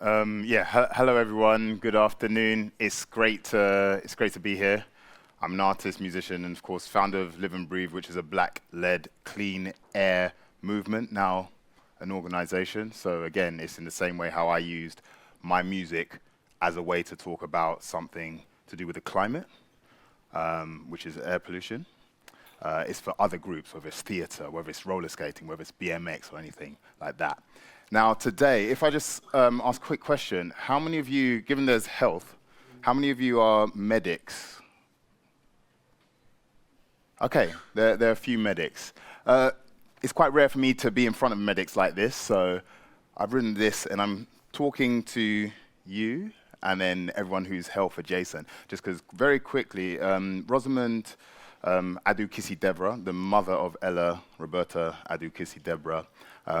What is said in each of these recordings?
Hello everyone. Good afternoon. It's great to be here. I'm an artist, musician, and of course founder of Live and Breathe, which is a black-led clean air movement, now an organization. So again, it's in the same way how I used my music as a way to talk about something to do with the climate, which is air pollution. It's for other groups, whether it's theater, whether it's roller skating, whether it's BMX or anything like that. Now today, if I just ask a quick question, how many of you, given there's health, how many of you are medics? Okay, there are a few medics. It's quite rare for me to be in front of medics like this, so I've written this and I'm talking to you and then everyone who's health adjacent, just because very quickly, Rosamund Adu-Kissi-Debrah, the mother of Ella Roberta Adu-Kissi-Debrah,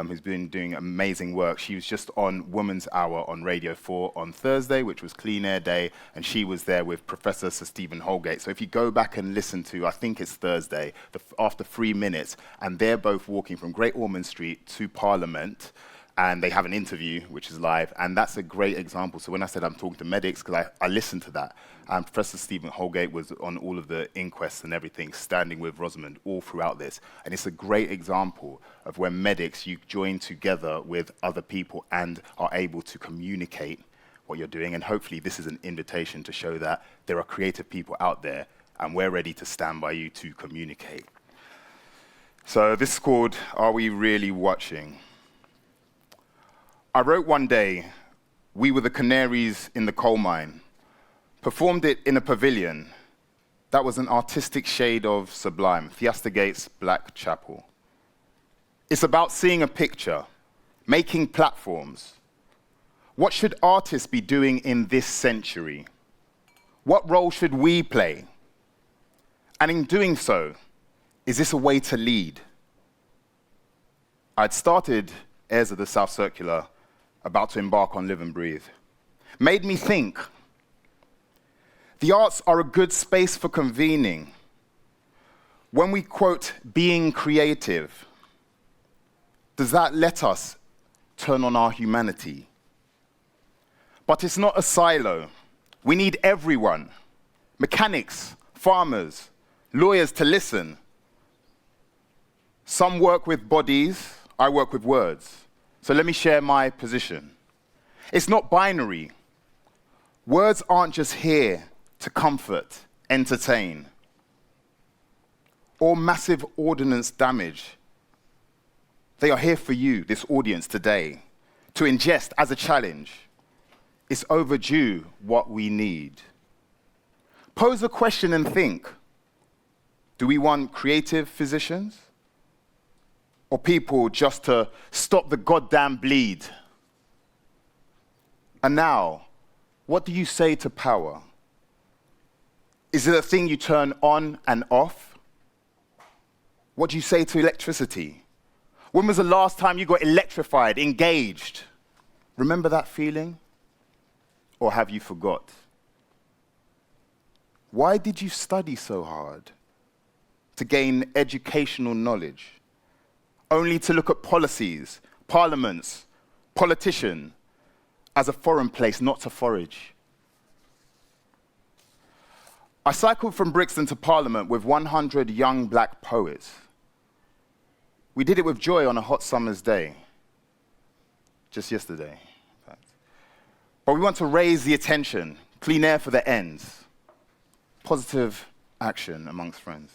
who's been doing amazing work. She was just on Woman's Hour on Radio 4 on Thursday, which was Clean Air Day, and she was there with Professor Sir Stephen Holgate. So if you go back and listen to, I think it's Thursday, after 3 minutes, and they're both walking from Great Ormond Street to Parliament, and they have an interview, which is live, and that's a great example. So when I said I'm talking to medics, because I listened to that, and Professor Stephen Holgate was on all of the inquests and everything, standing with Rosamund all throughout this. And it's a great example of when medics, you join together with other people and are able to communicate what you're doing. And hopefully this is an invitation to show that there are creative people out there, and we're ready to stand by you to communicate. So this is called Are We Really Watching? I wrote one day, we were the canaries in the coal mine, performed it in a pavilion. That was an artistic shade of sublime, Theaster Gates, Black Chapel. It's about seeing a picture, making platforms. What should artists be doing in this century? What role should we play? And in doing so, is this a way to lead? I'd started Heirs of the South Circular, about to embark on Live and Breathe. Made me think, the arts are a good space for convening. When we quote being creative, does that let us turn on our humanity? But it's not a silo. We need everyone, mechanics, farmers, lawyers to listen. Some work with bodies, I work with words. So let me share my position. It's not binary. Words aren't just here to comfort, entertain, or massive ordnance damage. They are here for you, this audience today, to ingest as a challenge. It's overdue what we need. Pose a question and think. Do we want creative physicians? Or people just to stop the goddamn bleed? And now, what do you say to power? Is it a thing you turn on and off? What do you say to electricity? When was the last time you got electrified, engaged? Remember that feeling? Or have you forgot? Why did you study so hard? To gain educational knowledge? Only to look at policies, parliaments, politician as a foreign place, not to forage. I cycled from Brixton to Parliament with 100 young black poets. We did it with joy on a hot summer's day, just yesterday, in fact. But we want to raise the attention, clean air for the ends, positive action amongst friends.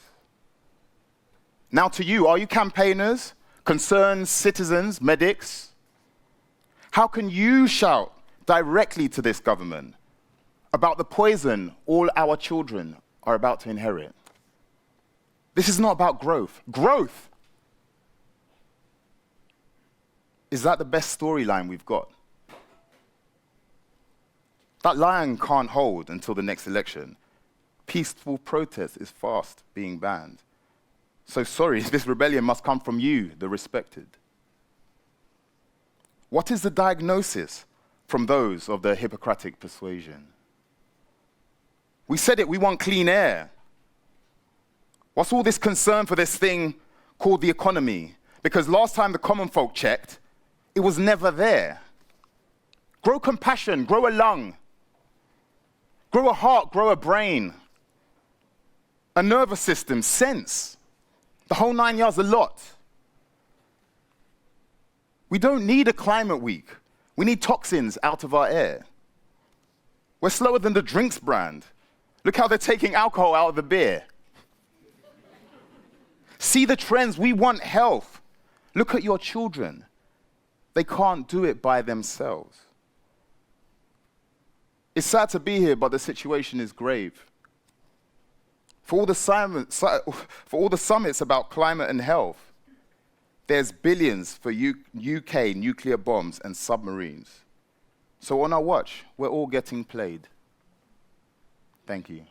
Now to you, are you campaigners? Concerned citizens, medics? How can you shout directly to this government about the poison all our children are about to inherit? This is not about growth. Growth! Is that the best storyline we've got? That lion can't hold until the next election. Peaceful protest is fast being banned. So sorry, this rebellion must come from you, the respected. What is the diagnosis from those of the Hippocratic persuasion? We said it, we want clean air. What's all this concern for this thing called the economy? Because last time the common folk checked, it was never there. Grow compassion, grow a lung, grow a heart, grow a brain, a nervous system, sense. The whole 9 yards, a lot. We don't need a climate week. We need toxins out of our air. We're slower than the drinks brand. Look how they're taking alcohol out of the beer. See the trends. We want health. Look at your children. They can't do it by themselves. It's sad to be here, but the situation is grave. For all the summits about climate and health, there's billions for UK nuclear bombs and submarines. So on our watch, we're all getting played. Thank you.